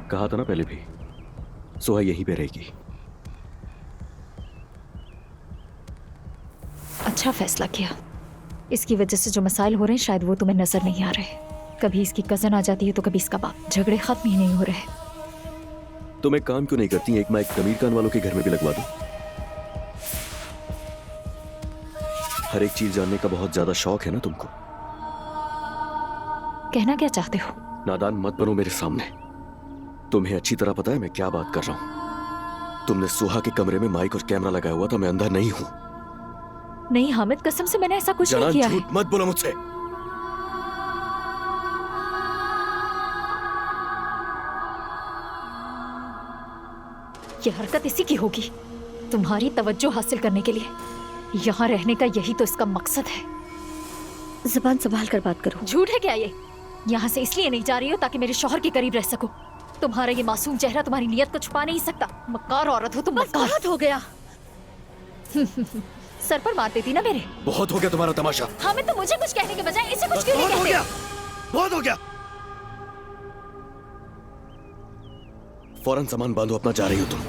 कहा था ना पहले भी, सुहा यहीं पे रहेगी। अच्छा फैसला किया। इसकी वजह से जो मसाइल हो रहे हैं शायद वो तुम्हें नजर नहीं आ रहे। कभी इसकी कजन आ जाती है तो कभी इसका बाप। झगड़े खत्म ही नहीं हो रहे। तुम एक काम क्यों नहीं करती? एक माइक कमीर खान वालों के घर में भी लगवा दो। हर एक चीज जानने का बहुत ज्यादा शौक है ना तुमको। कहना क्या चाहते हो? नादान मत बनो मेरे सामने। तुम्हें अच्छी तरह पता है मैं क्या बात कर रहा हूं। तुमने सुहा के कमरे में माइक और कैमरा लगाया हुआ था, मैं अंधा नहीं हूं। नहीं हामिद, कसम से मैंने ऐसा कुछ नहीं किया है। झूठ मत बोलो मुझसे। ये हरकत इसी की होगी, तुम्हारी तवज्जो हासिल करने के लिए। यहाँ रहने का यही तो इसका मकसद है। जुबान संभाल कर बात करो। झूठ है क्या ये? यहाँ से इसलिए नहीं जा रही हो ताकि मेरे शौहर के करीब रह सको। तुम्हारा ये मासूम चेहरा तुम्हारी नियत को छुपा नहीं सकता। मक्कार औरत हो तुम, मक्कार। बहुत हो गया। सर पर मार देती ना मेरे। बहुत हो गया तुम्हारा तमाशा। हामिद, तो मुझे कुछ कहने के बजाय इसे कुछ क्यों नहीं कहते? बहुत हो गया। फौरन सामान बांधो, अपना जा रही हो तुम।